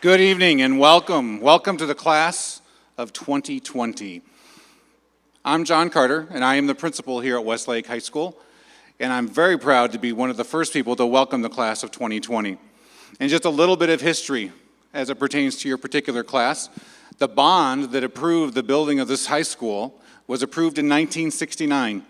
Good evening and welcome. Welcome to the class of 2020. I'm John Carter, and I am the principal here at Westlake High School, and I'm very proud to be one of the first people to welcome the class of 2020. And just a little bit of history as it pertains to your particular class. The bond that approved the building of this high school was approved in 1969.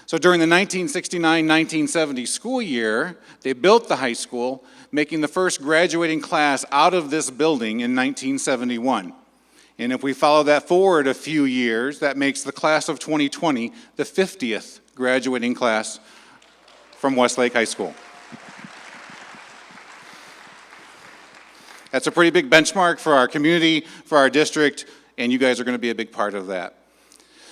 So during the 1969-1970 school year, they built the high school, making the first graduating class out of this building in 1971. And if we follow that forward a few years, that makes the class of 2020 the 50th graduating class from Westlake High School. That's a pretty big benchmark for our community, for our district, and you guys are going to be a big part of that.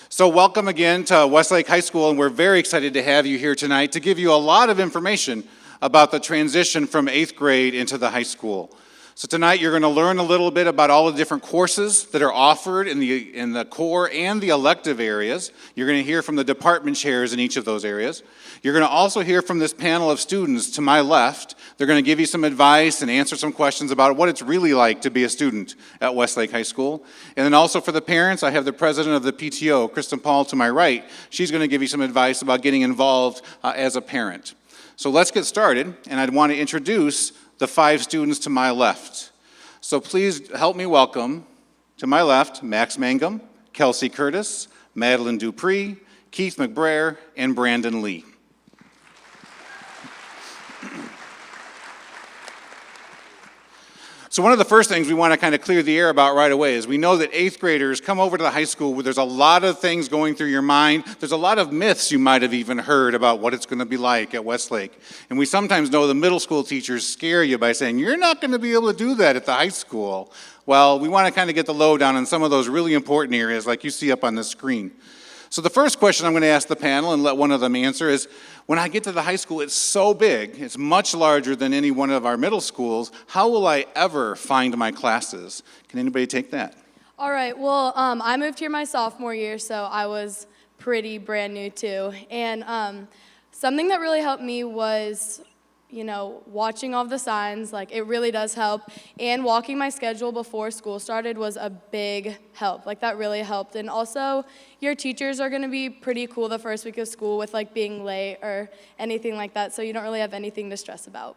So welcome again to Westlake High School, and we're very excited to have you here tonight to give you a lot of information about the transition from 8th grade into the high school. So tonight you're going to learn a little bit about all the different courses that are offered in the core and the elective areas. You're going to hear from the department chairs in each of those areas. You're going to also hear from this panel of students to my left. They're going to give you some advice and answer some questions about what it's really like to be a student at Westlake High School. And then also for the parents, I have the president of the PTO, Kristen Paul, to my right. She's going to give you some advice about getting involved as a parent. So let's get started, and I'd want to introduce the 5 students to my left. So please help me welcome, to my left, Max Mangum, Kelsey Curtis, Madeline Dupree, Keith McBrayer, and Brandon Lee. So one of the first things we want to kind of clear the air about right away is we know that 8th graders come over to the high school where there's a lot of things going through your mind. There's a lot of myths you might have even heard about what it's going to be like at Westlake. And we sometimes know the middle school teachers scare you by saying, you're not going to be able to do that at the high school. Well, we want to kind of get the lowdown on some of those really important areas like you see up on the screen. So the first question I'm going to ask the panel and let one of them answer is, when I get to the high school, it's so big, it's much larger than any one of our middle schools. How will I ever find my classes? Can anybody take that? All right, well, I moved here my sophomore year, so I was pretty brand new too. And something that really helped me was, watching all the signs, like it really does help. And walking my schedule before school started was a big help. Like that really helped. And also, your teachers are going to be pretty cool the first week of school with like being late or anything like that, so you don't really have anything to stress about.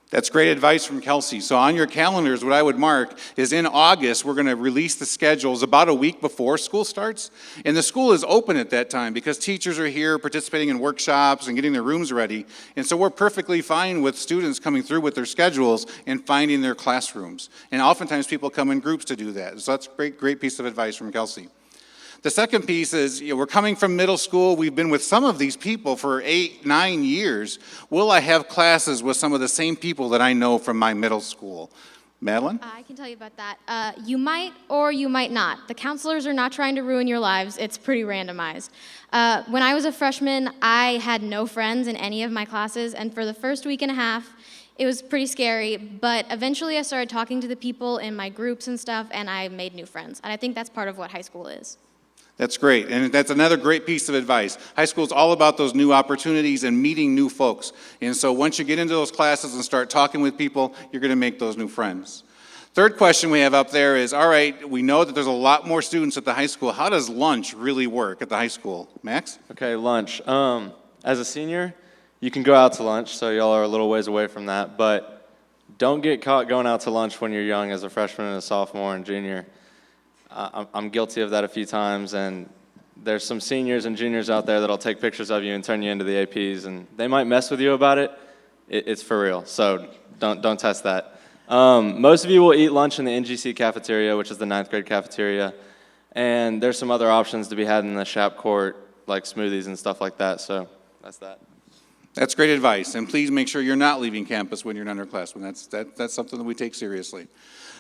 That's great advice from Kelsey. So on your calendars, what I would mark is in August, we're going to release the schedules about a week before school starts. And the school is open at that time because teachers are here participating in workshops and getting their rooms ready. And so we're perfectly fine with students coming through with their schedules and finding their classrooms. And oftentimes people come in groups to do that. So that's a great piece of advice from Kelsey. The second piece is, we're coming from middle school. We've been with some of these people for 8-9 years. Will I have classes with some of the same people that I know from my middle school? Madeline? I can tell you about that. You might or you might not. The counselors are not trying to ruin your lives. It's pretty randomized. When I was a freshman, I had no friends in any of my classes, and for the first week and a half, it was pretty scary, but eventually I started talking to the people in my groups and stuff, and I made new friends. And I think that's part of what high school is. That's great, and that's another great piece of advice. High school is all about those new opportunities and meeting new folks. And so once you get into those classes and start talking with people, you're going to make those new friends. Third question we have up there is, all right, we know that there's a lot more students at the high school. How does lunch really work at the high school? Max? Okay, lunch. As a senior, you can go out to lunch, so y'all are a little ways away from that, but don't get caught going out to lunch when you're young as a freshman and a sophomore and junior. I'm guilty of that a few times, and there's some seniors and juniors out there that'll take pictures of you and turn you into the APs, and they might mess with you about it. It's for real, so don't test that. Most of you will eat lunch in the NGC cafeteria, which is the 9th grade cafeteria, and there's some other options to be had in the Shap Court, like smoothies and stuff like that, so that's that. That's great advice, and please make sure you're not leaving campus when you're an underclassman. That's something that we take seriously.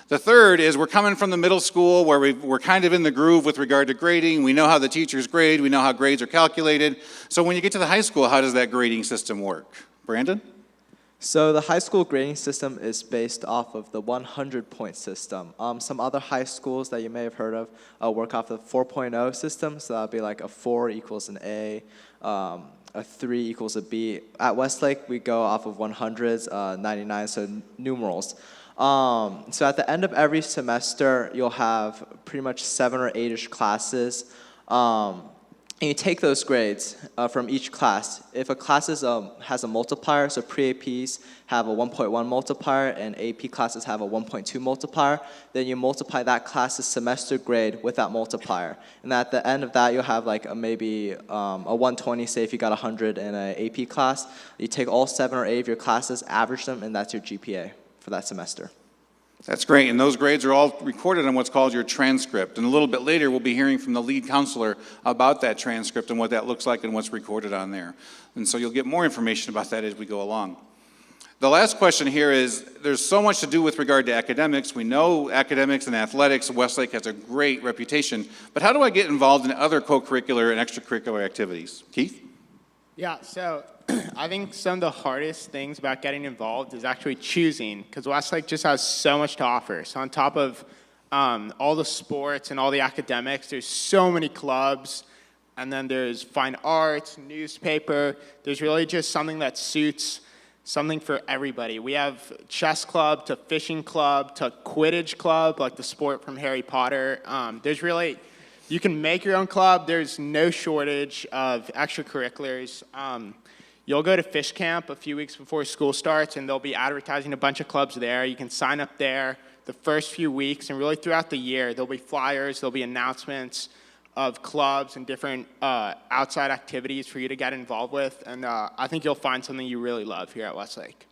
The third is we're coming from the middle school where we're kind of in the groove with regard to grading. We know how the teachers grade. We know how grades are calculated. So when you get to the high school, how does that grading system work? Brandon? So the high school grading system is based off of the 100-point system. Some other high schools that you may have heard of work off the 4.0 system. So that would be like a 4 equals an A. a 3 equals a B. At Westlake, we go off of 100s, 99, so numerals. So at the end of every semester, you'll have pretty much 7 or 8-ish classes. And you take those grades from each class. If a class has a multiplier, so pre-APs have a 1.1 multiplier and AP classes have a 1.2 multiplier, then you multiply that class's semester grade with that multiplier. And at the end of that, you'll have like maybe a 120, say if you got 100 in an AP class. You take all 7 or 8 of your classes, average them, and that's your GPA for that semester. That's great, and those grades are all recorded on what's called your transcript. And a little bit later, we'll be hearing from the lead counselor about that transcript and what that looks like and what's recorded on there. And so you'll get more information about that as we go along. The last question here is, there's so much to do with regard to academics. We know academics and athletics, Westlake has a great reputation, but how do I get involved in other co-curricular and extracurricular activities? Keith? Yeah, so I think some of the hardest things about getting involved is actually choosing, because Westlake just has so much to offer. So on top of all the sports and all the academics, there's so many clubs, and then there's fine arts, newspaper. There's really just something that suits something for everybody. We have chess club to fishing club to Quidditch club, like the sport from Harry Potter. There's really, you can make your own club. There's no shortage of extracurriculars. You'll go to fish camp a few weeks before school starts, and they'll be advertising a bunch of clubs there. You can sign up there the first few weeks, and really throughout the year, there'll be flyers, there'll be announcements of clubs and different outside activities for you to get involved with, and I think you'll find something you really love here at Westlake.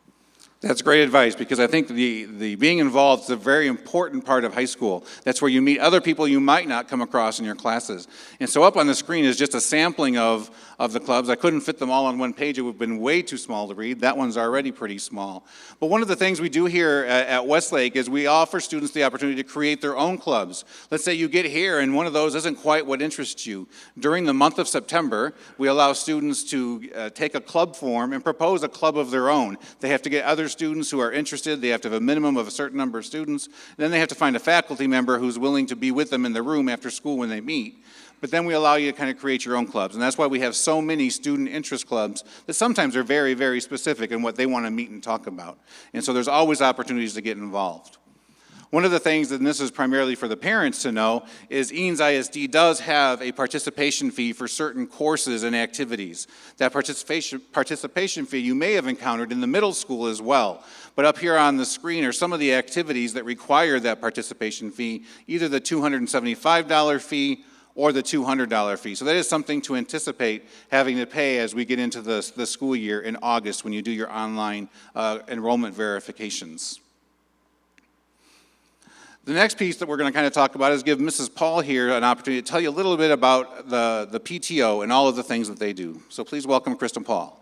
That's great advice, because I think the being involved is a very important part of high school. That's where you meet other people you might not come across in your classes. And so up on the screen is just a sampling of the clubs. I couldn't fit them all on one page. It would have been way too small to read. That one's already pretty small. But one of the things we do here at Westlake is we offer students the opportunity to create their own clubs. Let's say you get here and one of those isn't quite what interests you. During the month of September, we allow students to take a club form and propose a club of their own. They have to get other students who are interested. They have to have a minimum of a certain number of students. Then they have to find a faculty member who's willing to be with them in the room after school when they meet. But then we allow you to kind of create your own clubs. And that's why we have so many student interest clubs that sometimes are very, very specific in what they want to meet and talk about. And so there's always opportunities to get involved. One of the things, and this is primarily for the parents to know, is Eanes ISD does have a participation fee for certain courses and activities. That participation fee you may have encountered in the middle school as well. But up here on the screen are some of the activities that require that participation fee, either the $275 fee or the $200 fee. So that is something to anticipate having to pay as we get into the school year in August when you do your online enrollment verifications. The next piece that we're going to kind of talk about is give Mrs. Paul here an opportunity to tell you a little bit about the PTO and all of the things that they do. So please welcome Kristen Paul.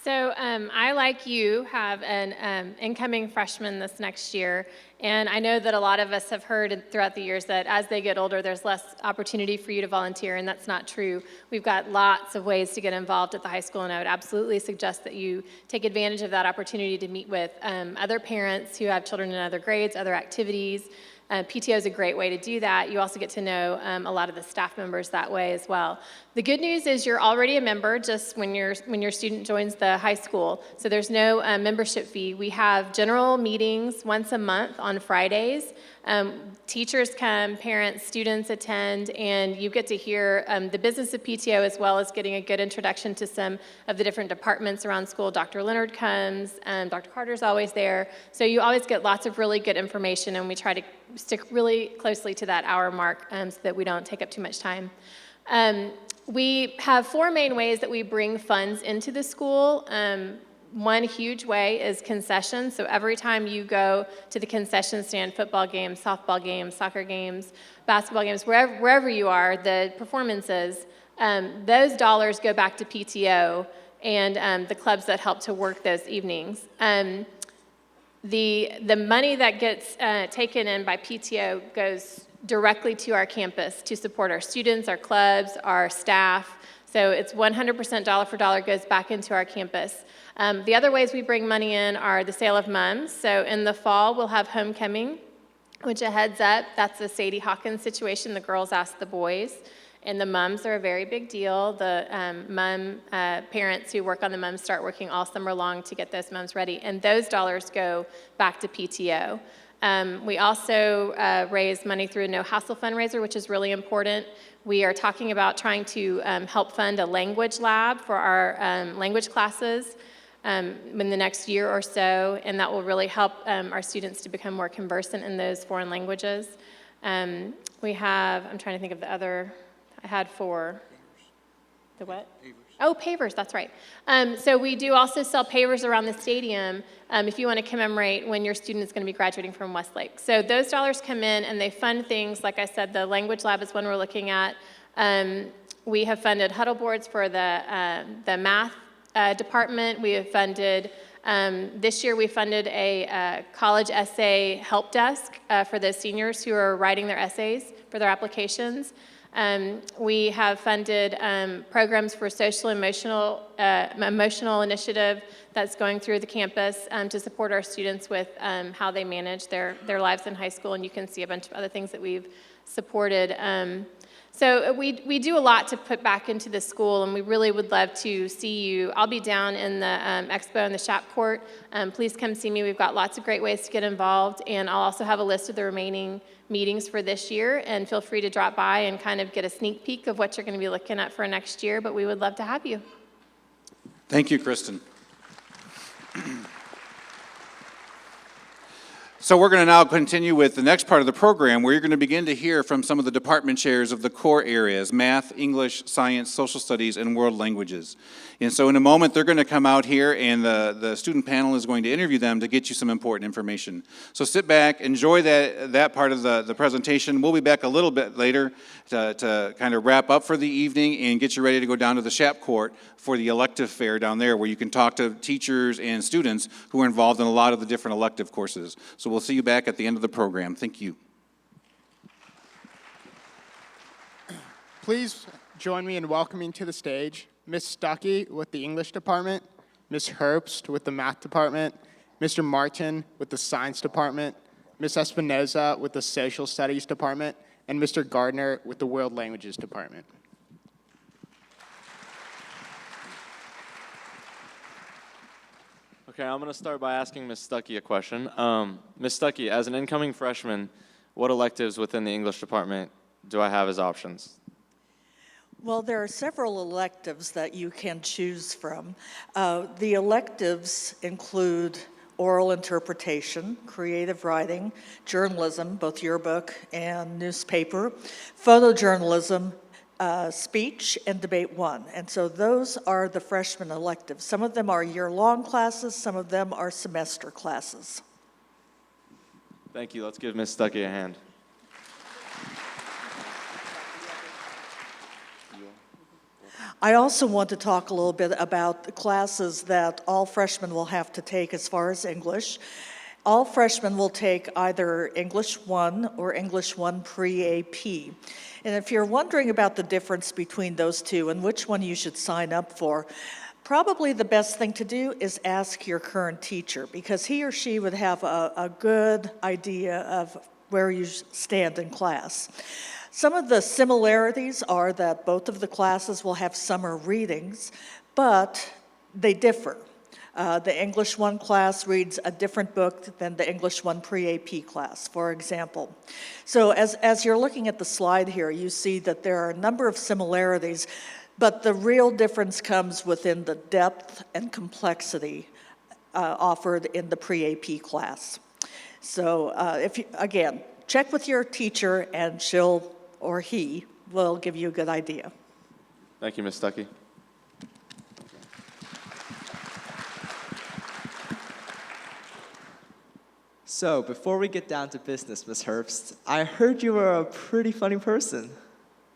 So I, like you, have an incoming freshman this next year, and I know that a lot of us have heard throughout the years that as they get older, there's less opportunity for you to volunteer, and that's not true. We've got lots of ways to get involved at the high school, and I would absolutely suggest that you take advantage of that opportunity to meet with other parents who have children in other grades, other activities. PTO is a great way to do that. You also get to know a lot of the staff members that way as well. The good news is you're already a member just when your student joins the high school, so there's no membership fee. We have general meetings once a month on Fridays. Teachers come, parents, students attend, and you get to hear the business of PTO as well as getting a good introduction to some of the different departments around school. Dr. Leonard comes, Dr. Carter's always there, so you always get lots of really good information, and we try to stick really closely to that hour mark so that we don't take up too much time. We have 4 main ways that we bring funds into the school. One huge way is concessions. So every time you go to the concession stand, football games, softball games, soccer games, basketball games, wherever you are, the performances, those dollars go back to PTO and the clubs that help to work those evenings. The money that gets taken in by PTO goes directly to our campus to support our students, our clubs, our staff. So it's 100% dollar for dollar goes back into our campus. The other ways we bring money in are the sale of mums. So in the fall, we'll have homecoming. which a heads up, that's a Sadie Hawkins situation. The girls ask the boys, and the mums are a very big deal. The parents who work on the mums start working all summer long to get those mums ready, and those dollars go back to PTO. We also raise money through a No Hassle fundraiser, which is really important. We are talking about trying to help fund a language lab for our language classes in the next year or so, and that will really help our students to become more conversant in those foreign languages. We have, I'm trying to think of the other, I had four. The what? Pavers. Oh, pavers, that's right. So we do also sell pavers around the stadium if you want to commemorate when your student is going to be graduating from Westlake. So those dollars come in and they fund things, like I said, the language lab is one we're looking at. We have funded huddle boards for the math department. We have funded, this year we funded a college essay help desk for those seniors who are writing their essays for their applications. We have funded programs for social emotional initiative that's going through the campus to support our students with how they manage their lives in high school, and you can see a bunch of other things that we've supported. So we do a lot to put back into the school, and we really would love to see you. I'll be down in the expo in the Shap Court. Please come see me. We've got lots of great ways to get involved, and I'll also have a list of the remaining meetings for this year, and feel free to drop by and kind of get a sneak peek of what you're going to be looking at for next year, but we would love to have you. Thank you, Kristen. So we're going to now continue with the next part of the program, where you're going to begin to hear from some of the department chairs of the core areas: math, English, science, social studies, and world languages. And so in a moment, they're going to come out here, and the student panel is going to interview them to get you some important information. So sit back, enjoy that part of the presentation. We'll be back a little bit later to kind of wrap up for the evening and get you ready to go down to the Shap Court for the elective fair down there, where you can talk to teachers and students who are involved in a lot of the different elective courses. So we'll see you back at the end of the program. Thank you. Please join me in welcoming to the stage Ms. Stuckey with the English department, Ms. Herbst with the math department, Mr. Martin with the science department, Ms. Espinoza with the social studies department, and Mr. Gardner with the world languages department. Okay, I'm going to start by asking Ms. Stuckey a question. Ms. Stuckey, as an incoming freshman, what electives within the English department do I have as options? Well, there are several electives that you can choose from. The electives include oral interpretation, creative writing, journalism, both yearbook and newspaper, photojournalism, speech, and debate one. And so those are the freshman electives. Some of them are year-long classes, some of them are semester classes. Thank you. Let's give Ms. Stuckey a hand. I also want to talk a little bit about the classes that all freshmen will have to take as far as English. All freshmen will take either English 1 or English 1 pre-AP. And if you're wondering about the difference between those two and which one you should sign up for, probably the best thing to do is ask your current teacher, because he or she would have a good idea of where you stand in class. Some of the similarities are that both of the classes will have summer readings, but they differ. The English 1 class reads a different book than the English 1 pre-AP class, for example. So as you're looking at the slide here, you see that there are a number of similarities, but the real difference comes within the depth and complexity offered in the pre-AP class. So again, check with your teacher, and she'll or he will give you a good idea. Thank you, Ms. Stuckey. So, before we get down to business, Ms. Herbst, I heard you were a pretty funny person.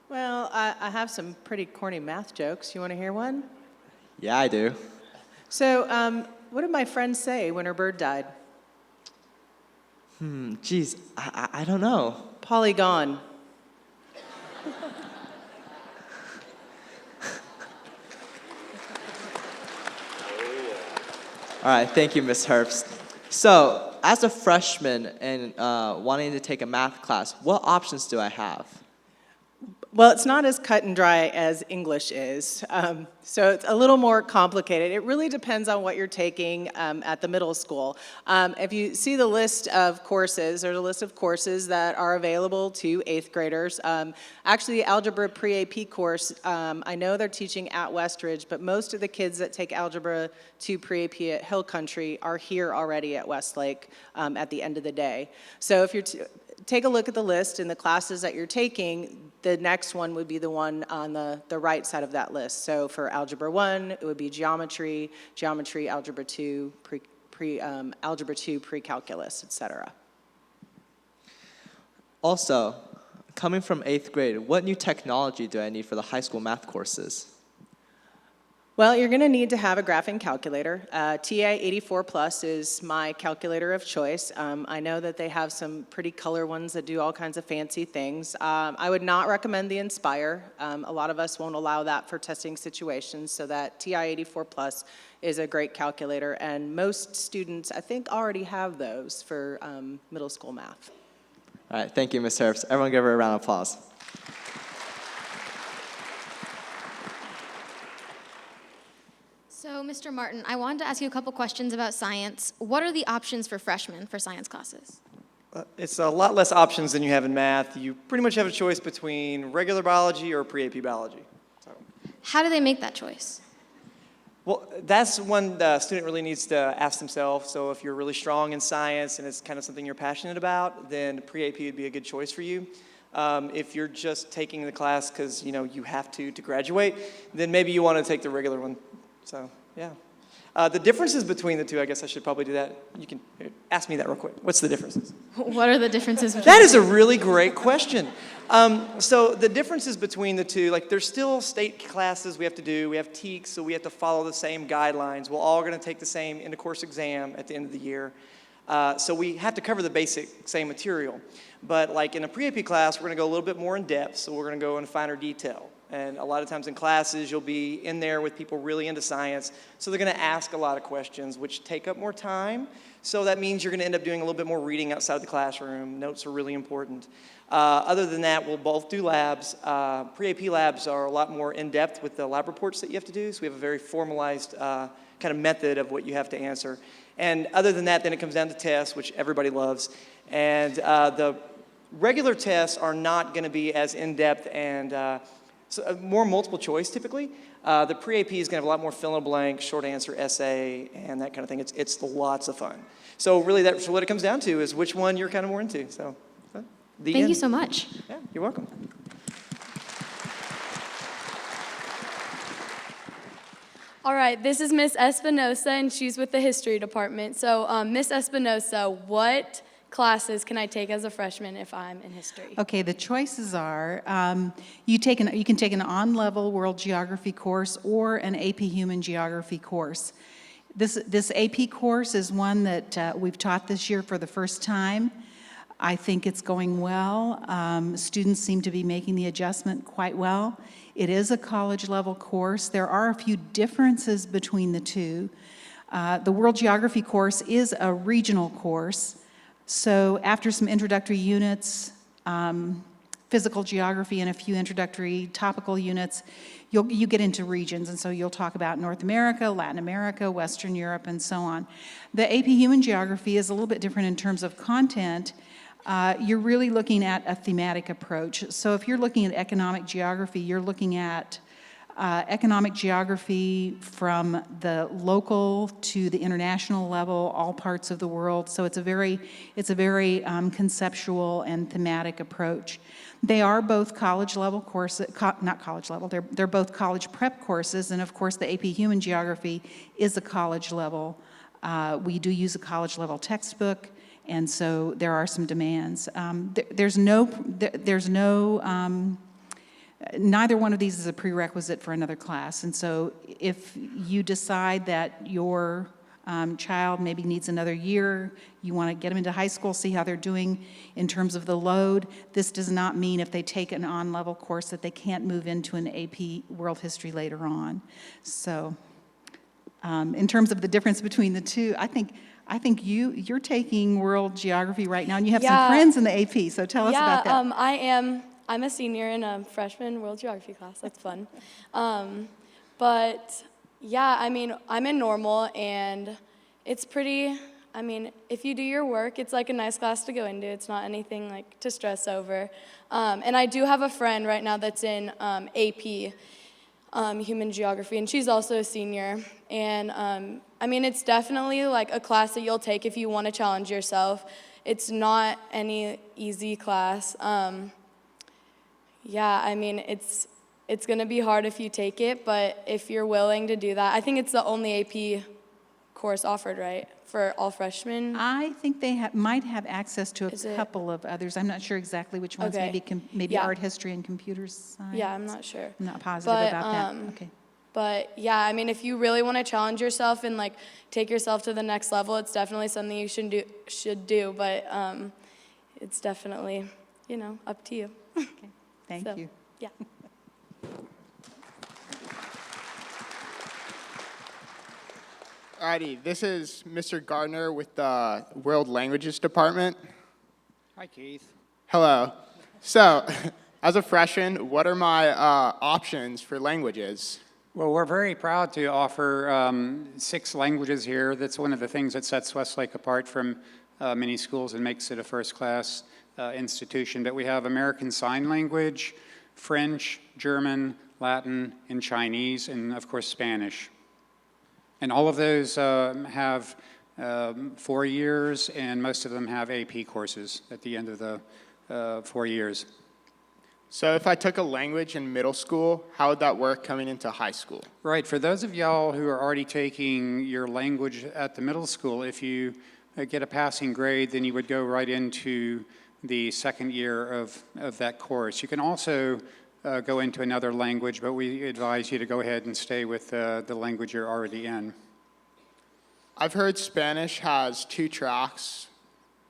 Well, I have some pretty corny math jokes. You want to hear one? Yeah, I do. So, what did my friend say when her bird died? Geez, I don't know. Polygon. All right, thank you, Ms. Herbst. So, as a freshman and wanting to take a math class, what options do I have? Well, it's not as cut and dry as English is, so it's a little more complicated. It really depends on what you're taking at the middle school. If you see the list of courses, there's a list of courses that are available to 8th graders. Actually, the Algebra Pre-AP course, I know they're teaching at Westridge, but most of the kids that take Algebra 2 Pre-AP at Hill Country are here already at Westlake at the end of the day. So if you're take a look at the list and the classes that you're taking, the next one would be the one on the right side of that list. So for Algebra 1, it would be Geometry, Algebra 2, Algebra 2, Pre-Calculus, etc. Also, coming from 8th grade, what new technology do I need for the high school math courses? Well, you're going to need to have a graphing calculator. TI-84 Plus is my calculator of choice. I know that they have some pretty color ones that do all kinds of fancy things. I would not recommend the Inspire. A lot of us won't allow that for testing situations, so that TI-84 Plus is a great calculator, and most students, I think, already have those for middle school math. All right, thank you, Ms. Harris. Everyone give her a round of applause. So, Mr. Martin, I wanted to ask you a couple questions about science. What are the options for freshmen for science classes? It's a lot less options than you have in math. You pretty much have a choice between regular biology or pre-AP biology. So, How do they make that choice? well, that's one the student really needs to ask themselves. So if you're really strong in science and it's kind of something you're passionate about, then pre-AP would be a good choice for you. If you're just taking the class because you have to graduate, then maybe you want to take the regular one. So, yeah. The differences between the two, I guess I should probably do that. You can ask me that real quick. What's the differences? What are the differences between That is a really great question. So the differences between the two, like there's still state classes we have to do. We have TEKS, so we have to follow the same guidelines. We're all going to take the same end-of-course exam at the end of the year. So we have to cover the basic same material. But like in a pre-AP class, we're going to go a little bit more in depth, so we're going to go in finer detail. And a lot of times in classes, you'll be in there with people really into science, so they're going to ask a lot of questions, which take up more time. So that means you're going to end up doing a little bit more reading outside the classroom. Notes are really important. Other than that, we'll both do labs. Pre-AP labs are a lot more in-depth with the lab reports that you have to do, so we have a very formalized kind of method of what you have to answer. And other than that, then it comes down to tests, which everybody loves. And the regular tests are not going to be as in-depth and so more multiple choice typically. The pre-AP is going to have a lot more fill in the blank, short answer essay, and that kind of thing. It's lots of fun. So really that's what it comes down to is which one you're kind of more into. So the Thank end. you so much. Yeah, you're welcome. All right, this is Miss Espinosa, and she's with the history department. So, Miss Espinosa, what classes can I take as a freshman if I'm in history? Okay, the choices are you can take an on-level world geography course or an AP human geography course. This AP course is one that we've taught this year for the first time. I think it's going well. Students seem to be making the adjustment quite well. It is a college-level course. There are a few differences between the two. The world geography course is a regional course. So after some introductory units, physical geography, and a few introductory topical units, you get into regions. And so you'll talk about North America, Latin America, Western Europe, and so on. The AP Human Geography is a little bit different in terms of content. You're really looking at a thematic approach. So if you're looking at economic geography, you're looking at economic geography from the local to the international level, all parts of the world. So it's a very conceptual and thematic approach. They are both college level courses, not college level, they're both college prep courses, and of course the AP Human Geography is a college level. We do use a college level textbook, and so there are some demands. Neither one of these is a prerequisite for another class, and so if you decide that your child maybe needs another year, you want to get them into high school, see how they're doing in terms of the load, this does not mean if they take an on-level course that they can't move into an AP World History later on. So in terms of the difference between the two, I think I think you're taking world geography right now, and you have Yeah. some friends in the AP, so tell us about that. I am. I'm a senior in a freshman world geography class. That's fun. But yeah, I mean, I'm in normal, and it's pretty. I mean, if you do your work, it's like a nice class to go into. It's not anything like to stress over. And I do have a friend right now that's in AP, human geography, and she's also a senior. And I mean, it's definitely like a class that you'll take if you want to challenge yourself. It's not any easy class. Yeah, I mean, it's going to be hard if you take it, but if you're willing to do that, I think it's the only AP course offered, right, for all freshmen? I think they might have access to Is a it- couple of others. I'm not sure exactly which ones. Okay. Maybe Yeah. art history and computer science. Yeah, I'm not sure. I'm not positive But, about that. Okay. But yeah, I mean, if you really want to challenge yourself and like take yourself to the next level, it's definitely something you should do. But it's definitely, up to you. Okay. Thank So, you. Yeah. Alrighty, this is Mr. Gardner with the World Languages Department. Hi, Keith. Hello. So, as a freshman, what are my options for languages? Well, we're very proud to offer 6 languages here. That's one of the things that sets Westlake apart from many schools and makes it a first-class institution. But we have American Sign Language, French, German, Latin, and Chinese, and of course Spanish. And all of those have 4 years, and most of them have AP courses at the end of the 4 years. So if I took a language in middle school, how would that work coming into high school? Right, for those of y'all who are already taking your language at the middle school, if you get a passing grade, then you would go right into the second year of that course. You can also go into another language, but we advise you to go ahead and stay with the language you're already in. I've heard Spanish has 2 tracks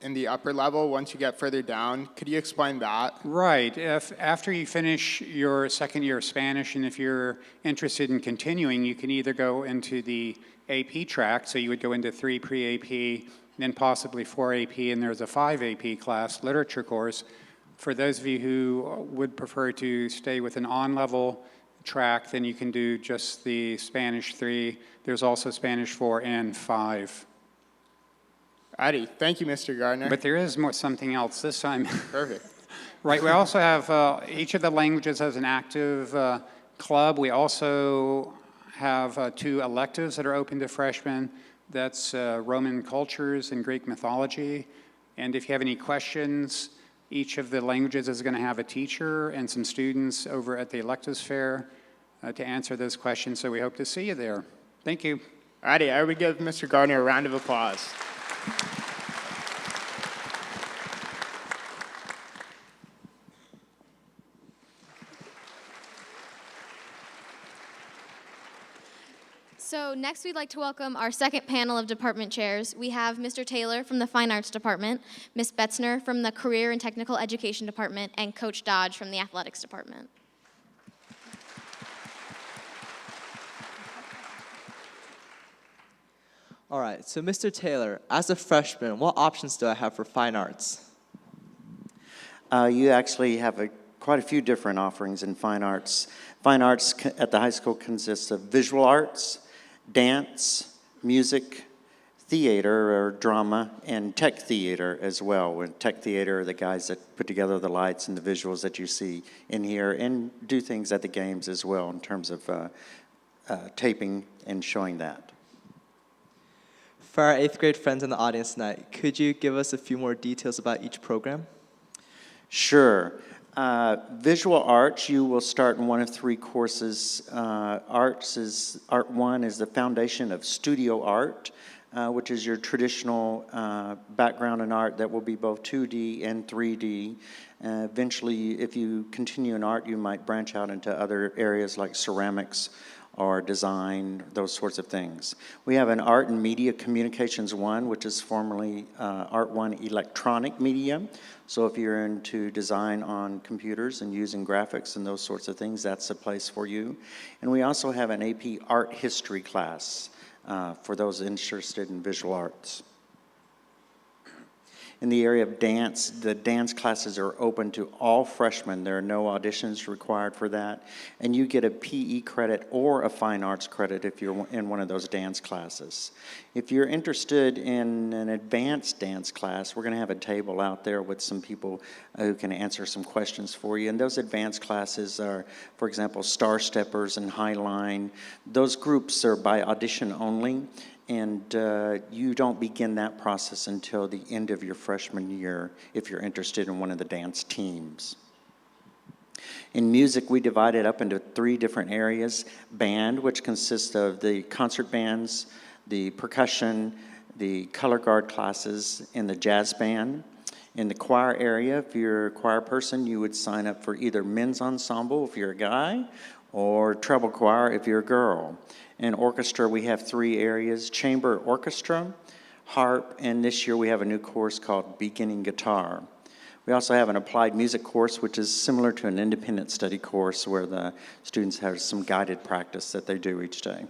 in the upper level once you get further down. Could you explain that? Right. After you finish your second year of Spanish, and if you're interested in continuing, you can either go into the AP track, so you would go into 3 pre-AP, then possibly 4 AP, and there's a 5 AP class, literature course. For those of you who would prefer to stay with an on-level track, then you can do just the Spanish 3. There's also Spanish 4 and 5. Alrighty, thank you, Mr. Gardner. But there is something else this time. Perfect. Right, we also have, each of the languages has an active club. We also have 2 electives that are open to freshmen. That's Roman cultures and Greek mythology. And if you have any questions, each of the languages is going to have a teacher and some students over at the electives fair to answer those questions, so we hope to see you there. Thank you. Alrighty, I would give Mr. Gardner a round of applause. So next we'd like to welcome our second panel of department chairs. We have Mr. Taylor from the Fine Arts Department, Ms. Betzner from the Career and Technical Education Department, and Coach Dodge from the Athletics Department. All right, so Mr. Taylor, as a freshman, what options do I have for fine arts? You actually have quite a few different offerings in fine arts. Fine arts at the high school consists of visual arts, dance, music, theater or drama, and tech theater as well. And tech theater are the guys that put together the lights and the visuals that you see in here and do things at the games as well in terms of taping and showing that. For our 8th grade friends in the audience tonight, could you give us a few more details about each program? Sure. Visual arts, you will start in one of 3 courses. Art 1 is the foundation of studio art, which is your traditional background in art that will be both 2D and 3D. Eventually, if you continue in art, you might branch out into other areas like ceramics or design, those sorts of things. We have an Art and Media Communications 1, which is formerly Art 1 Electronic Media. So if you're into design on computers and using graphics and those sorts of things, that's a place for you. And we also have an AP Art History class for those interested in visual arts. In the area of dance, the dance classes are open to all freshmen. There are no auditions required for that. And you get a PE credit or a fine arts credit if you're in one of those dance classes. If you're interested in an advanced dance class, we're going to have a table out there with some people who can answer some questions for you. And those advanced classes are, for example, Star Steppers and Highline. Those groups are by audition only. And you don't begin that process until the end of your freshman year if you're interested in one of the dance teams. In music, we divide it up into 3 different areas. Band, which consists of the concert bands, the percussion, the color guard classes, and the jazz band. In the choir area, if you're a choir person, you would sign up for either men's ensemble if you're a guy, or treble choir if you're a girl. In orchestra, we have 3 areas: chamber orchestra, harp, and this year we have a new course called beginning guitar. We also have an applied music course, which is similar to an independent study course where the students have some guided practice that they do each day.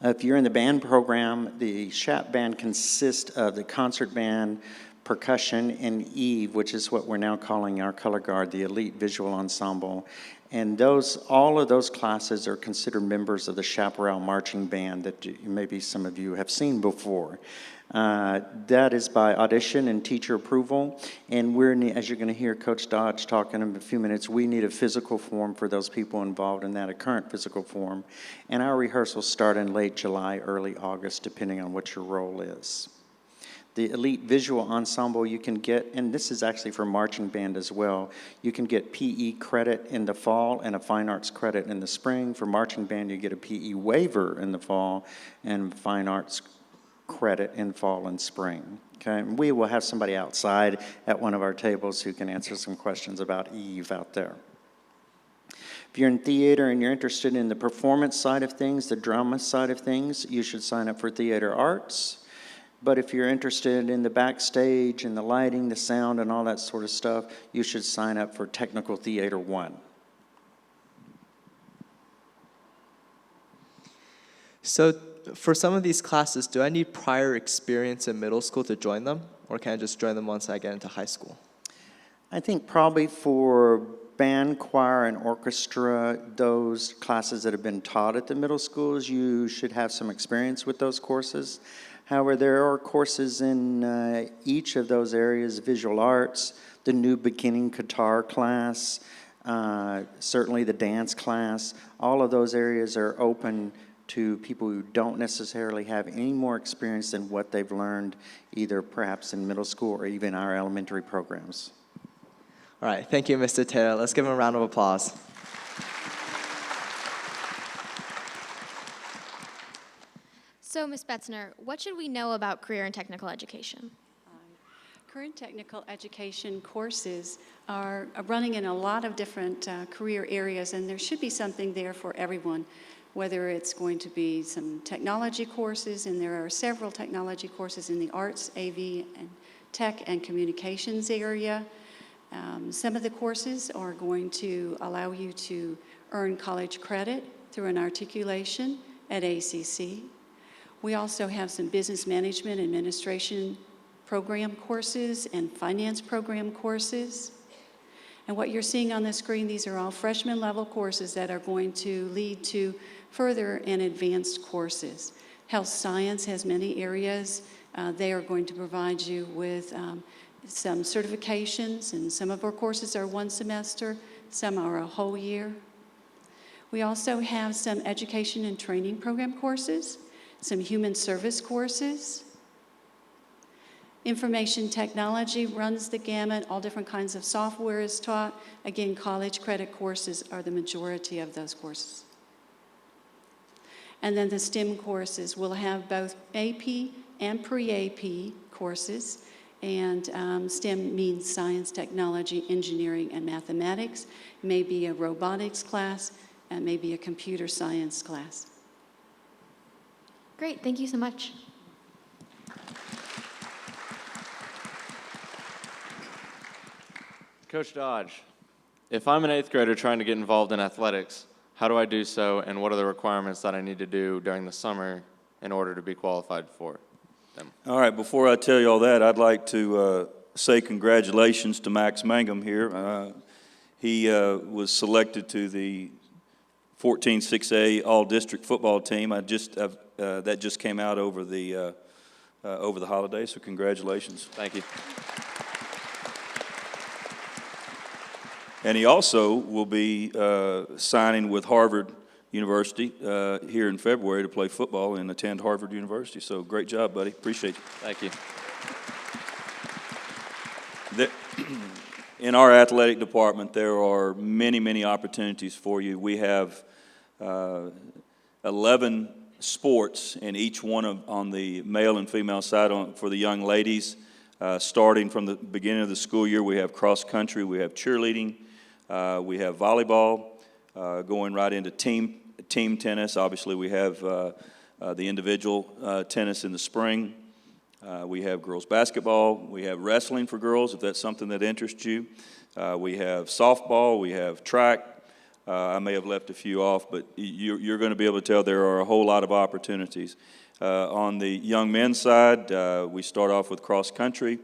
If you're in the band program, the SHAP band consists of the concert band, percussion, and Eve, which is what we're now calling our color guard, the Elite Visual Ensemble. And all of those classes are considered members of the Chaparral Marching Band that maybe some of you have seen before. That is by audition and teacher approval. And as you're going to hear Coach Dodge talk in a few minutes, we need a physical form for those people involved in that, a current physical form. And our rehearsals start in late July, early August, depending on what your role is. The Elite Visual Ensemble you can get, and this is actually for marching band as well, you can get PE credit in the fall and a fine arts credit in the spring. For marching band, you get a PE waiver in the fall and fine arts credit in fall and spring. Okay, and we will have somebody outside at one of our tables who can answer some questions about Eve out there. If you're in theater and you're interested in the performance side of things, the drama side of things, you should sign up for theater arts. But if you're interested in the backstage and the lighting, the sound, and all that sort of stuff, you should sign up for Technical Theater 1. So for some of these classes, do I need prior experience in middle school to join them? Or can I just join them once I get into high school? I think probably for band, choir, and orchestra, those classes that have been taught at the middle schools, you should have some experience with those courses. However, there are courses in each of those areas: visual arts, the new beginning guitar class, certainly the dance class. All of those areas are open to people who don't necessarily have any more experience than what they've learned, either perhaps in middle school or even our elementary programs. All right, thank you, Mr. Taylor. Let's give him a round of applause. So, Ms. Betzner, what should we know about career and technical education? Current technical education courses are running in a lot of different career areas, and there should be something there for everyone, whether it's going to be some technology courses, and there are several technology courses in the arts, AV, and tech and communications area. Some of the courses are going to allow you to earn college credit through an articulation at ACC. We also have some business management administration program courses and finance program courses. And what you're seeing on the screen, these are all freshman level courses that are going to lead to further and advanced courses. Health science has many areas. They are going to provide you with some certifications, and some of our courses are 1 semester, some are a whole year. We also have some education and training program courses, some human service courses. Information technology runs the gamut. All different kinds of software is taught. Again, college credit courses are the majority of those courses. And then the STEM courses will have both AP and pre-AP courses. And STEM means science, technology, engineering, and mathematics. Maybe a robotics class, and maybe a computer science class. Great, thank you so much. Coach Dodge, if I'm an 8th grader trying to get involved in athletics, how do I do so, and what are the requirements that I need to do during the summer in order to be qualified for it? them. All right, before I tell you all that, I'd like to say congratulations to Max Mangum here. He was selected to the 14-6A All-District football team. That just came out over the holidays, so congratulations. Thank you. And he also will be signing with Harvard University here in February to play football and attend Harvard University. So great job, buddy. Appreciate you. Thank you. In our athletic department, there are many, many opportunities for you. We have 11 sports, and each one on the male and female side for the young ladies. Starting from the beginning of the school year, we have cross country, we have cheerleading, we have volleyball, going right into team tennis. Obviously, we have the individual tennis in the spring. We have girls basketball. We have wrestling for girls, if that's something that interests you. We have softball. We have track. I may have left a few off, but you're going to be able to tell there are a whole lot of opportunities. On the young men's side, we start off with cross country.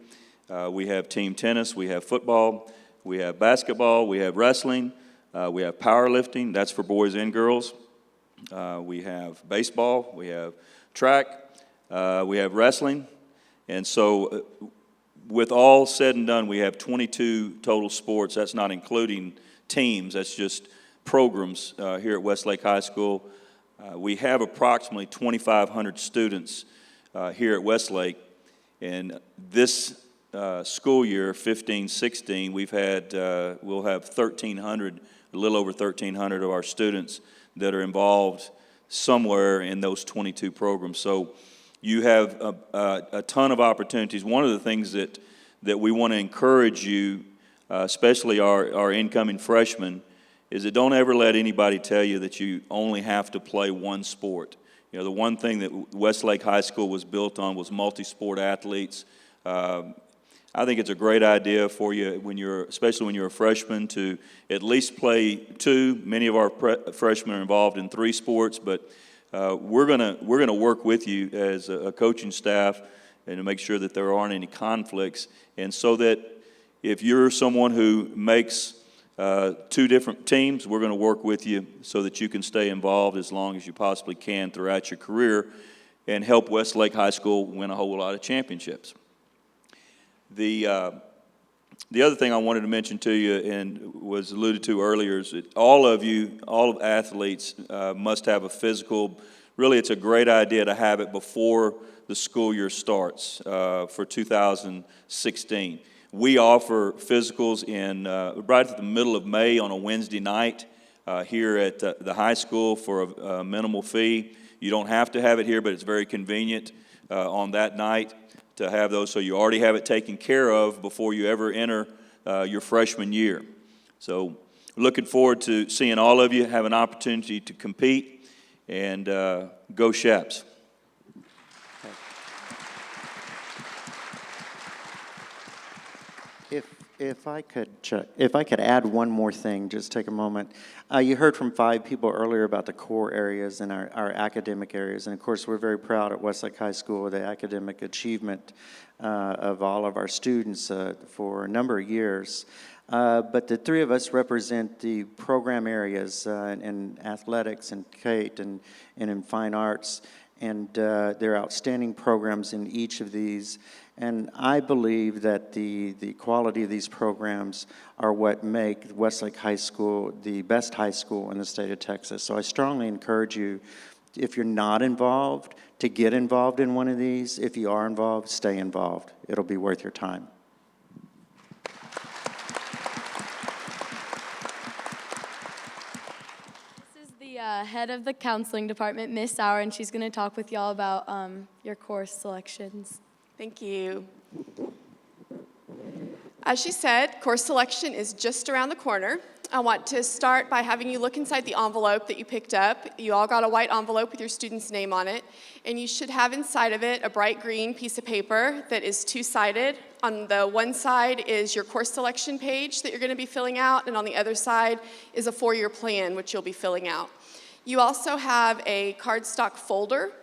We have team tennis. We have football. We have basketball. We have wrestling. We have powerlifting. That's for boys and girls. We have baseball. We have track. We have wrestling. And so with all said and done, we have 22 total sports. That's not including teams. That's just programs here at Westlake High School. We have approximately 2,500 students here at Westlake. And this school year, 15-16, we'll have 1,300, a little over 1,300 of our students that are involved somewhere in those 22 programs. So you have a ton of opportunities. One of the things that we want to encourage you, especially our incoming freshmen, is that don't ever let anybody tell you that you only have to play one sport. You know, the one thing that Westlake High School was built on was multi-sport athletes. I think it's a great idea for you, especially when you're a freshman, to at least play two. Many of our freshmen are involved in 3 sports, but we're gonna work with you as a coaching staff and to make sure that there aren't any conflicts, and so that if you're someone who makes 2 different teams, we're going to work with you so that you can stay involved as long as you possibly can throughout your career and help Westlake High School win a whole lot of championships. The other thing I wanted to mention to you and was alluded to earlier is that all of athletes must have a physical. Really, it's a great idea to have it before the school year starts for 2016. We offer physicals in right at the middle of May on a Wednesday night here at the high school for a minimal fee. You don't have to have it here, but it's very convenient on that night to have those, so you already have it taken care of before you ever enter your freshman year. So looking forward to seeing all of you have an opportunity to compete, and go Shaps. If I could add one more thing, just take a moment. You heard from 5 people earlier about the core areas and our academic areas, and of course we're very proud at Westlake High School of the academic achievement of all of our students for a number of years. But the 3 of us represent the program areas in athletics and Kate and in fine arts, and there are outstanding programs in each of these. And I believe that the quality of these programs are what make Westlake High School the best high school in the state of Texas. So I strongly encourage you, if you're not involved, to get involved in one of these. If you are involved, stay involved. It'll be worth your time. This is the head of the counseling department, Miss Sauer, and she's going to talk with y'all about your course selections. Thank you. As she said, course selection is just around the corner. I want to start by having you look inside the envelope that you picked up. You all got a white envelope with your student's name on it, and you should have inside of it a bright green piece of paper that is 2-sided. On the one side is your course selection page that you're going to be filling out, and on the other side is a 4-year plan, which you'll be filling out. You also have a cardstock folder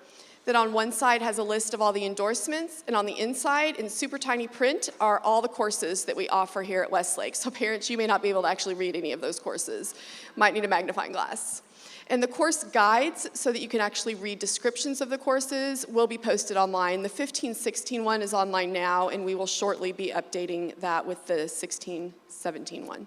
that on one side has a list of all the endorsements, and on the inside, in super tiny print, are all the courses that we offer here at Westlake. So parents, you may not be able to actually read any of those courses. Might need a magnifying glass. And the course guides, so that you can actually read descriptions of the courses, will be posted online. The 15-16 one is online now, and we will shortly be updating that with the 16-17 one.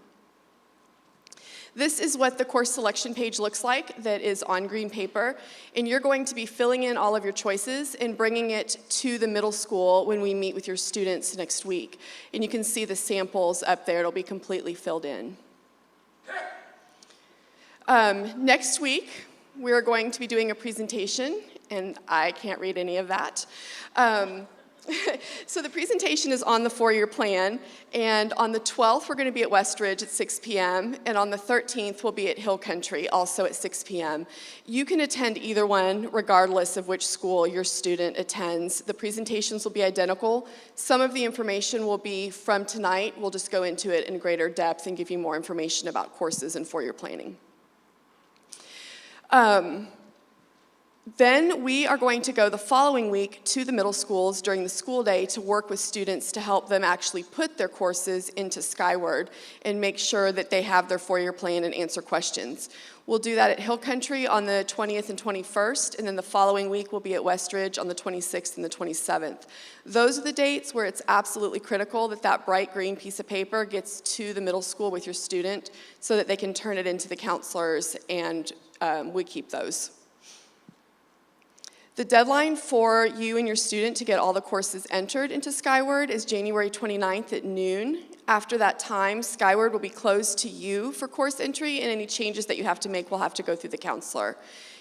This is what the course selection page looks like that is on green paper, and you're going to be filling in all of your choices and bringing it to the middle school when we meet with your students next week. And you can see the samples up there. It'll be completely filled in. Next week, we're going to be doing a presentation, and I can't read any of that. So the presentation is on the 4-year plan, and on the 12th, we're going to be at Westridge at 6 p.m., and on the 13th, we'll be at Hill Country, also at 6 p.m. You can attend either one, regardless of which school your student attends. The presentations will be identical. Some of the information will be from tonight. We'll just go into it in greater depth and give you more information about courses and 4-year planning. Then we are going to go the following week to the middle schools during the school day to work with students to help them actually put their courses into Skyward and make sure that they have their 4-year plan and answer questions. We'll do that at Hill Country on the 20th and 21st, and then the following week we'll be at Westridge on the 26th and the 27th. Those are the dates where it's absolutely critical that that bright green piece of paper gets to the middle school with your student so that they can turn it into the counselors, and we keep those. The deadline for you and your student to get all the courses entered into Skyward is January 29th at noon. After that time, Skyward will be closed to you for course entry, and any changes that you have to make will have to go through the counselor.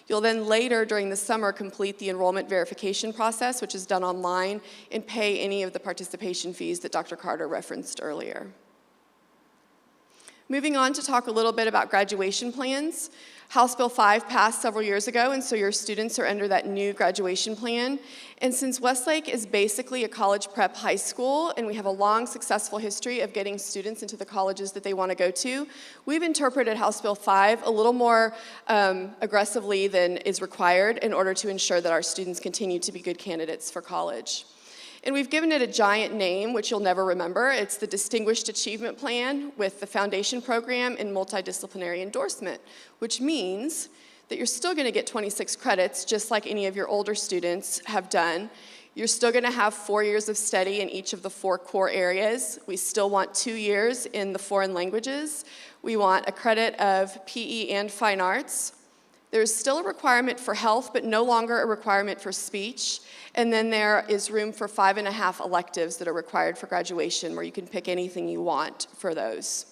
You'll then later, during the summer, complete the enrollment verification process, which is done online, and pay any of the participation fees that Dr. Carter referenced earlier. Moving on to talk a little bit about graduation plans. House Bill 5 passed several years ago, and so your students are under that new graduation plan. And since Westlake is basically a college prep high school, and we have a long, successful history of getting students into the colleges that they want to go to, we've interpreted House Bill 5 a little more aggressively than is required in order to ensure that our students continue to be good candidates for college. And we've given it a giant name, which you'll never remember. It's the Distinguished Achievement Plan with the Foundation Program and Multidisciplinary Endorsement, which means that you're still going to get 26 credits, just like any of your older students have done. You're still going to have 4 years of study in each of the 4 core areas. We still want 2 years in the foreign languages. We want a credit of PE and fine arts. There's still a requirement for health, but no longer a requirement for speech. And then there is room for 5.5 electives that are required for graduation, where you can pick anything you want for those.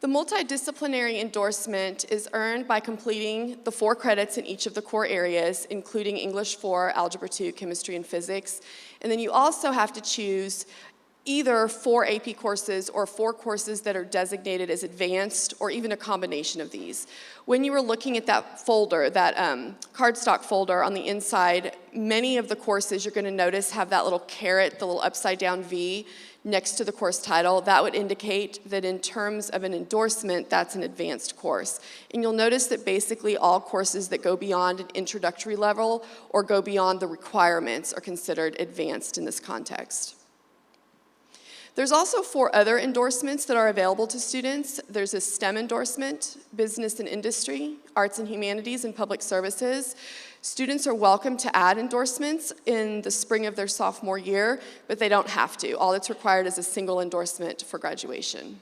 The multidisciplinary endorsement is earned by completing the 4 credits in each of the core areas, including English 4, Algebra 2, Chemistry, and Physics. And then you also have to choose either 4 AP courses or 4 courses that are designated as advanced, or even a combination of these. When you were looking at that folder, that cardstock folder on the inside, many of the courses you're going to notice have that little caret, the little upside down V next to the course title. That would indicate that in terms of an endorsement, that's an advanced course. And you'll notice that basically all courses that go beyond an introductory level or go beyond the requirements are considered advanced in this context. There's also 4 other endorsements that are available to students. There's a STEM endorsement, business and industry, arts and humanities, and public services. Students are welcome to add endorsements in the spring of their sophomore year, but they don't have to. All that's required is a single endorsement for graduation.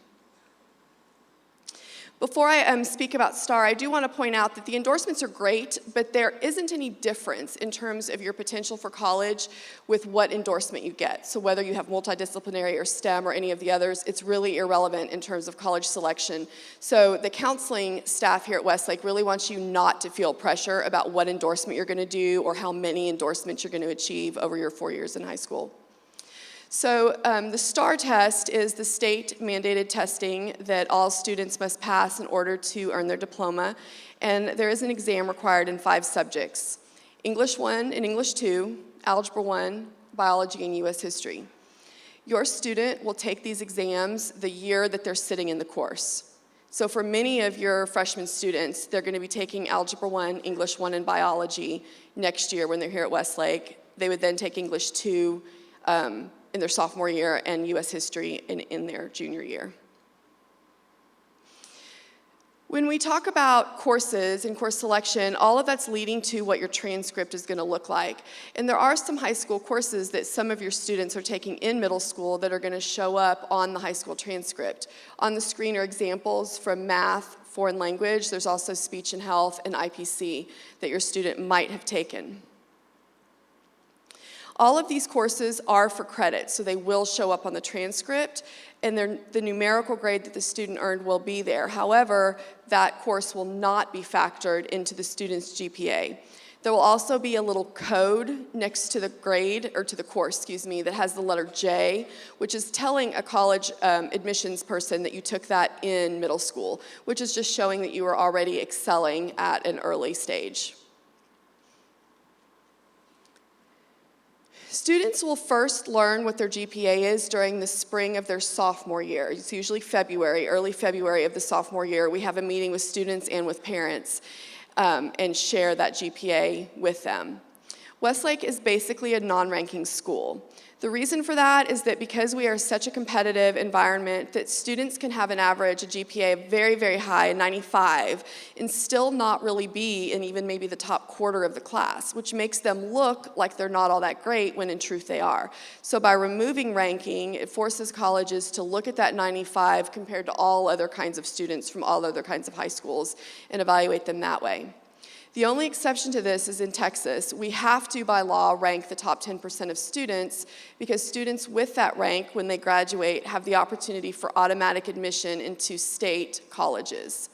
Before I speak about STAR, I do want to point out that the endorsements are great, but there isn't any difference in terms of your potential for college with what endorsement you get. So whether you have multidisciplinary or STEM or any of the others, it's really irrelevant in terms of college selection. So the counseling staff here at Westlake really wants you not to feel pressure about what endorsement you're going to do or how many endorsements you're going to achieve over your 4 years in high school. So the STAR test is the state-mandated testing that all students must pass in order to earn their diploma, and there is an exam required in 5 subjects: English 1 and English 2, Algebra 1, Biology, and U.S. History. Your student will take these exams the year that they're sitting in the course. So for many of your freshman students, they're going to be taking Algebra 1, English 1, and Biology next year when they're here at Westlake. They would then take English 2 in their sophomore year and U.S. History in their junior year. When we talk about courses and course selection, all of that's leading to what your transcript is going to look like. And there are some high school courses that some of your students are taking in middle school that are going to show up on the high school transcript. On the screen are examples from math, foreign language. There's also speech and health and IPC that your student might have taken. All of these courses are for credit, so they will show up on the transcript, and the numerical grade that the student earned will be there. However, that course will not be factored into the student's GPA. There will also be a little code next to the grade, or to the course, excuse me, that has the letter J, which is telling a college admissions person that you took that in middle school, which is just showing that you were already excelling at an early stage. Students will first learn what their GPA is during the spring of their sophomore year. It's usually February, early February of the sophomore year. We have a meeting with students and with parents and share that GPA with them. Westlake is basically a non-ranking school. The reason for that is that because we are such a competitive environment that students can have an average, a GPA of very, very high, a 95, and still not really be in even maybe the top quarter of the class, which makes them look like they're not all that great when in truth they are. So by removing ranking, it forces colleges to look at that 95 compared to all other kinds of students from all other kinds of high schools and evaluate them that way. The only exception to this is in Texas. We have to, by law, rank the top 10% of students because students with that rank, when they graduate, have the opportunity for automatic admission into state colleges.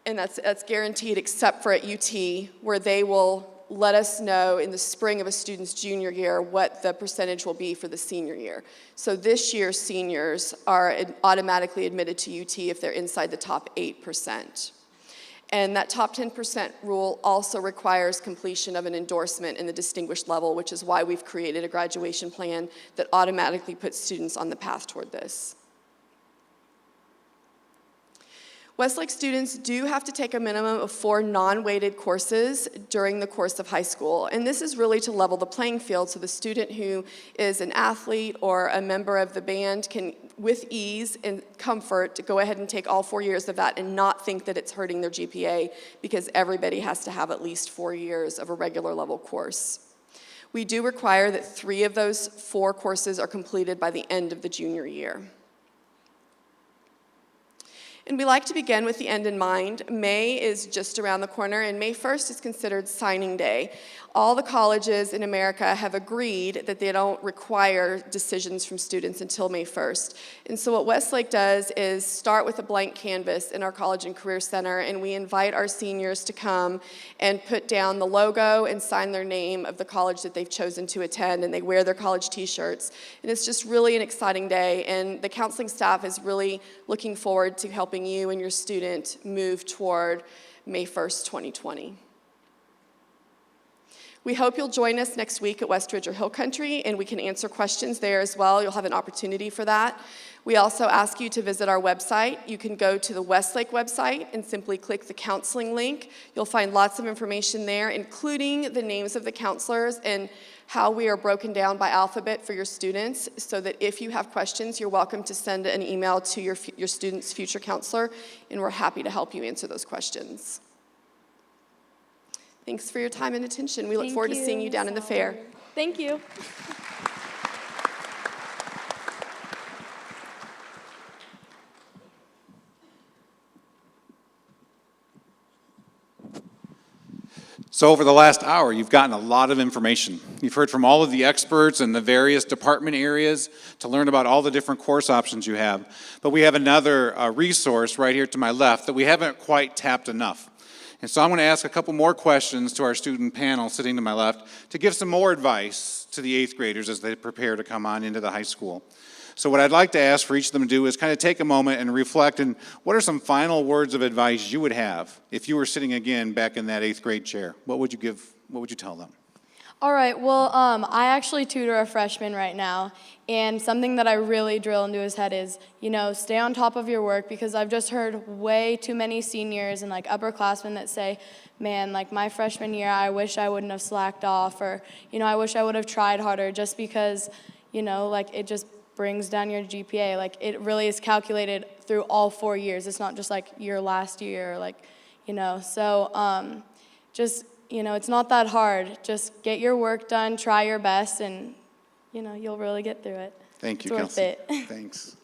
And that's guaranteed except for at UT, where they will let us know in the spring of a student's junior year what the percentage will be for the senior year. So this year's seniors are automatically admitted to UT if they're inside the top 8%. And that top 10% rule also requires completion of an endorsement in the distinguished level, which is why we've created a graduation plan that automatically puts students on the path toward this. Westlake students do have to take a minimum of 4 non-weighted courses during the course of high school. And this is really to level the playing field so the student who is an athlete or a member of the band can, with ease and comfort, to go ahead and take all 4 years of that and not think that it's hurting their GPA because everybody has to have at least 4 years of a regular level course. We do require that 3 of those 4 courses are completed by the end of the junior year. And we like to begin with the end in mind. May is just around the corner, and May 1st is considered signing day. All the colleges in America have agreed that they don't require decisions from students until May 1st. And so what Westlake does is start with a blank canvas in our College and Career Center, and we invite our seniors to come and put down the logo and sign their name of the college that they've chosen to attend, and they wear their college t-shirts. And it's just really an exciting day, and the counseling staff is really looking forward to helping you and your student move toward May 1st, 2020. We hope you'll join us next week at Westridge or Hill Country, and we can answer questions there as well. You'll have an opportunity for that. We also ask you to visit our website. You can go to the Westlake website and simply click the counseling link. You'll find lots of information there, including the names of the counselors and how we are broken down by alphabet for your students, so that if you have questions, you're welcome to send an email to your student's future counselor, and we're happy to help you answer those questions. Thanks for your time and attention. We look forward to seeing you down in the fair. Thank you. So over the last hour, you've gotten a lot of information. You've heard from all of the experts in the various department areas to learn about all the different course options you have. But we have another resource right here to my left that we haven't quite tapped enough. And so I'm going to ask a couple more questions to our student panel sitting to my left to give some more advice to the 8th graders as they prepare to come on into the high school. So what I'd like to ask for each of them to do is kind of take a moment and reflect on what are some final words of advice you would have if you were sitting again back in that 8th grade chair. What would you tell them? All right, well, I actually tutor a freshman right now, and something that I really drill into his head is, stay on top of your work, because I've just heard way too many seniors and upperclassmen that say, man, my freshman year, I wish I wouldn't have slacked off, or, I wish I would have tried harder, just because, it just brings down your GPA. It really is calculated through all 4 years. It's not just your last year, so just, it's not that hard. Just get your work done, try your best, and, you'll really get through it. Thank you, It's worth Kelsey. it. Thanks.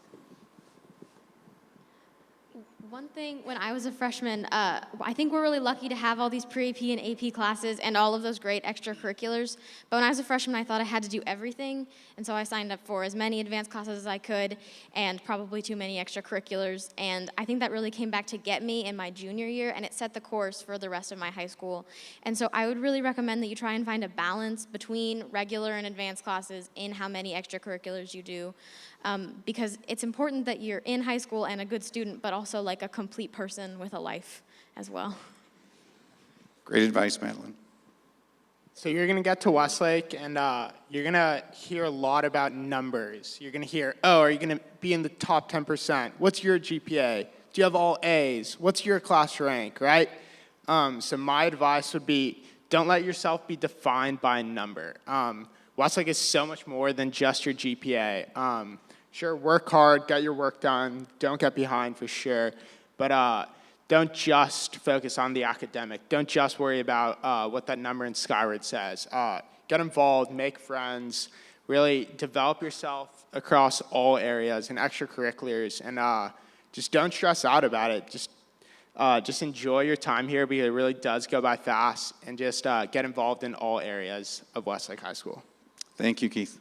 One thing, when I was a freshman, I think we're really lucky to have all these pre-AP and AP classes and all of those great extracurriculars. But when I was a freshman, I thought I had to do everything. And so I signed up for as many advanced classes as I could and probably too many extracurriculars. And I think that really came back to get me in my junior year, and it set the course for the rest of my high school. And so I would really recommend that you try and find a balance between regular and advanced classes in how many extracurriculars you do. Because it's important that you're in high school and a good student, but also a complete person with a life as well. Great advice, Madeline. So you're going to get to Westlake, and you're going to hear a lot about numbers. You're going to hear, are you going to be in the top 10%? What's your GPA? Do you have all A's? What's your class rank, right? So my advice would be, don't let yourself be defined by a number. Westlake is so much more than just your GPA. Sure, work hard, get your work done, don't get behind for sure, but don't just focus on the academic. Don't just worry about what that number in Skyward says. Get involved, make friends, really develop yourself across all areas and extracurriculars, and just don't stress out about it. Just enjoy your time here, because it really does go by fast, and just get involved in all areas of Westlake High School. Thank you, Keith.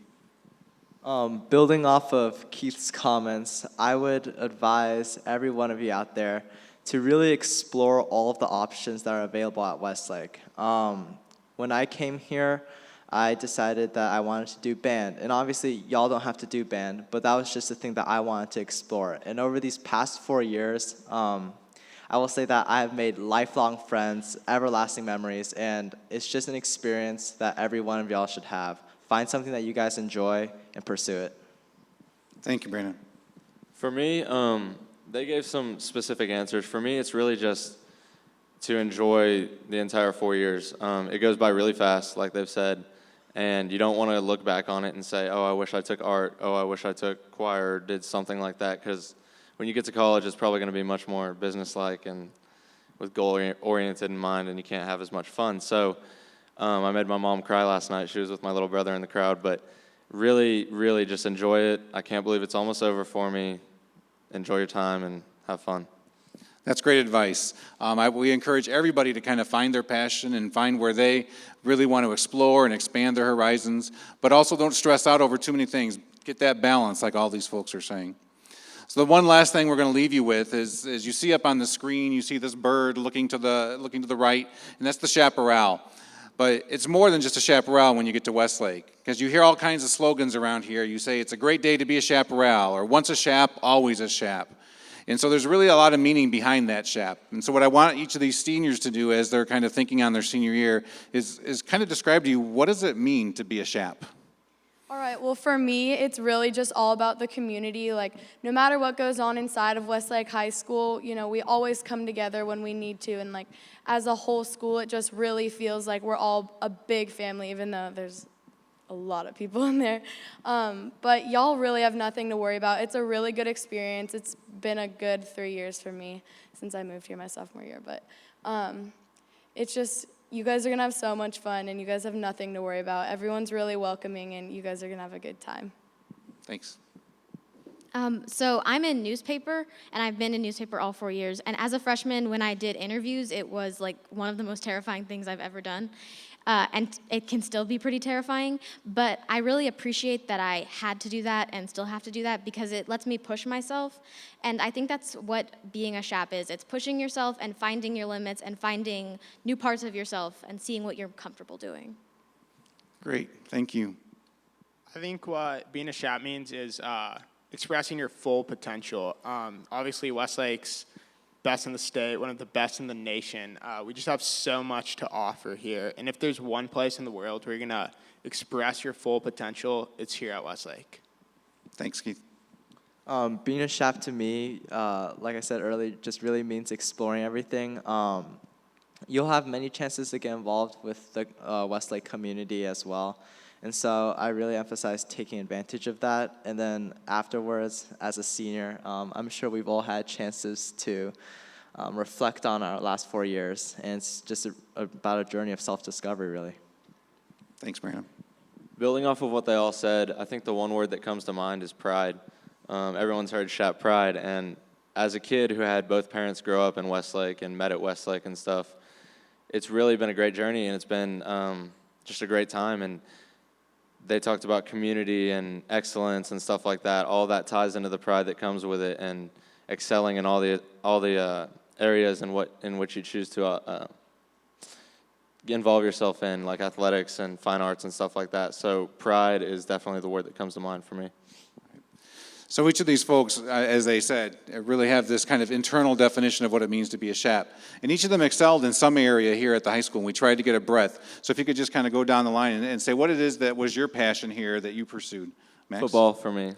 Building off of Keith's comments, I would advise every one of you out there to really explore all of the options that are available at Westlake. When I came here, I decided that I wanted to do band. And obviously, y'all don't have to do band, but that was just the thing that I wanted to explore. And over these past 4 years, I will say that I have made lifelong friends, everlasting memories, and it's just an experience that every one of y'all should have. Find something that you guys enjoy and pursue it. Thank you, Brandon. For me, they gave some specific answers. For me, it's really just to enjoy the entire 4 years. It goes by really fast, like they've said, and you don't want to look back on it and say, oh, I wish I took art, oh, I wish I took choir, or did something like that, because when you get to college, it's probably going to be much more businesslike and with goal-oriented in mind, and you can't have as much fun. So I made my mom cry last night. She was with my little brother in the crowd, but really, really just enjoy it. I can't believe it's almost over for me. Enjoy your time and have fun. That's great advice. We encourage everybody to kind of find their passion and find where they really want to explore and expand their horizons, but also don't stress out over too many things. Get that balance, like all these folks are saying. So the one last thing we're going to leave you with is you see up on the screen, you see this bird looking to the right, and that's the chaparral. But it's more than just a chaparral when you get to Westlake, because you hear all kinds of slogans around here. You say it's a great day to be a chaparral, or once a chap, always a chap. And so there's really a lot of meaning behind that chap. And so what I want each of these seniors to do as they're kind of thinking on their senior year is kind of describe to you, what does it mean to be a chap? All right, well, for me, it's really just all about the community. No matter what goes on inside of Westlake High School, we always come together when we need to. And, as a whole school, it just really feels like we're all a big family, even though there's a lot of people in there. But y'all really have nothing to worry about. It's a really good experience. It's been a good 3 years for me since I moved here my sophomore year. But it's just, you guys are going to have so much fun, and you guys have nothing to worry about. Everyone's really welcoming, and you guys are going to have a good time. Thanks. So I'm in newspaper, and I've been in newspaper all 4 years. And as a freshman, when I did interviews, it was one of the most terrifying things I've ever done. And it can still be pretty terrifying, but I really appreciate that I had to do that and still have to do that, because it lets me push myself. And I think that's what being a SHAP is. It's pushing yourself and finding your limits and finding new parts of yourself and seeing what you're comfortable doing. Great, thank you. I think what being a SHAP means is expressing your full potential. Obviously, Westlake's best in the state, one of the best in the nation. We just have so much to offer here. And if there's one place in the world where you're going to express your full potential, it's here at Westlake. Thanks, Keith. Being a chef to me, like I said earlier, just really means exploring everything. You'll have many chances to get involved with the Westlake community as well. And so I really emphasize taking advantage of that. And then afterwards, as a senior, I'm sure we've all had chances to reflect on our last 4 years. And it's just about a journey of self-discovery, really. Thanks, Brandon. Building off of what they all said, I think the one word that comes to mind is pride. Everyone's heard Shap Pride, and as a kid who had both parents grow up in Westlake and met at Westlake and stuff, it's really been a great journey, and it's been just a great time. And they talked about community and excellence and stuff like that. All that ties into the pride that comes with it, and excelling in all the areas in which you choose to involve yourself in, like athletics and fine arts and stuff like that. So pride is definitely the word that comes to mind for me. So each of these folks, as they said, really have this kind of internal definition of what it means to be a Shap. And each of them excelled in some area here at the high school, and we tried to get a breadth. So if you could just kind of go down the line and say what it is that was your passion here that you pursued. Max? Football for me.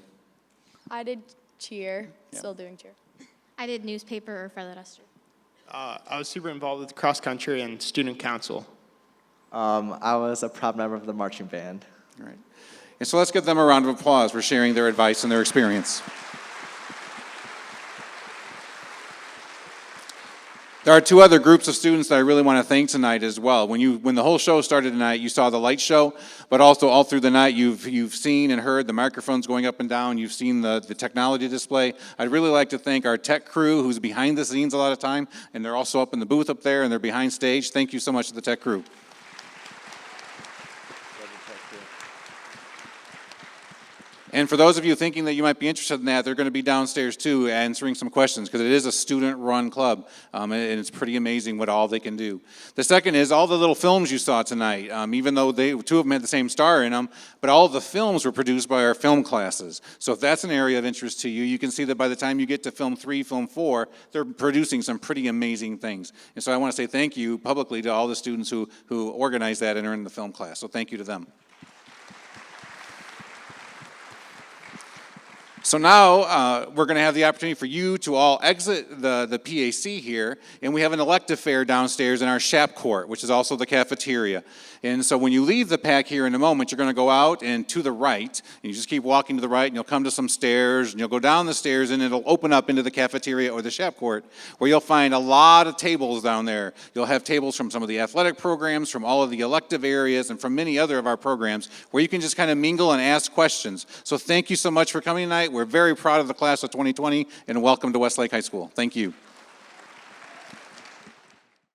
I did cheer, still doing cheer. I did newspaper or feather duster. I was super involved with cross country and student council. I was a proud member of the marching band. All right. And so let's give them a round of applause for sharing their advice and their experience. There are two other groups of students that I really want to thank tonight as well. When the whole show started tonight, you saw the light show, but also all through the night you've seen and heard the microphones going up and down. You've seen the technology display. I'd really like to thank our tech crew who's behind the scenes a lot of time, and they're also up in the booth up there and they're behind stage. Thank you so much to the tech crew. And for those of you thinking that you might be interested in that, they're going to be downstairs too answering some questions because it is a student-run club, and it's pretty amazing what all they can do. The second is all the little films you saw tonight, even though two of them had the same star in them, but all the films were produced by our film classes. So if that's an area of interest to you, you can see that by the time you get to film 3, film 4, they're producing some pretty amazing things. And so I want to say thank you publicly to all the students who organized that and are in the film class. So thank you to them. So now we're going to have the opportunity for you to all exit the PAC here, and we have an elective fair downstairs in our Shap Court, which is also the cafeteria. And so when you leave the PAC here in a moment, you're going to go out and to the right, and you just keep walking to the right, and you'll come to some stairs, and you'll go down the stairs, and it'll open up into the cafeteria or the Shap Court, where you'll find a lot of tables down there. You'll have tables from some of the athletic programs, from all of the elective areas, and from many other of our programs, where you can just kind of mingle and ask questions. So thank you so much for coming tonight. We're very proud of the class of 2020, and welcome to Westlake High School. Thank you.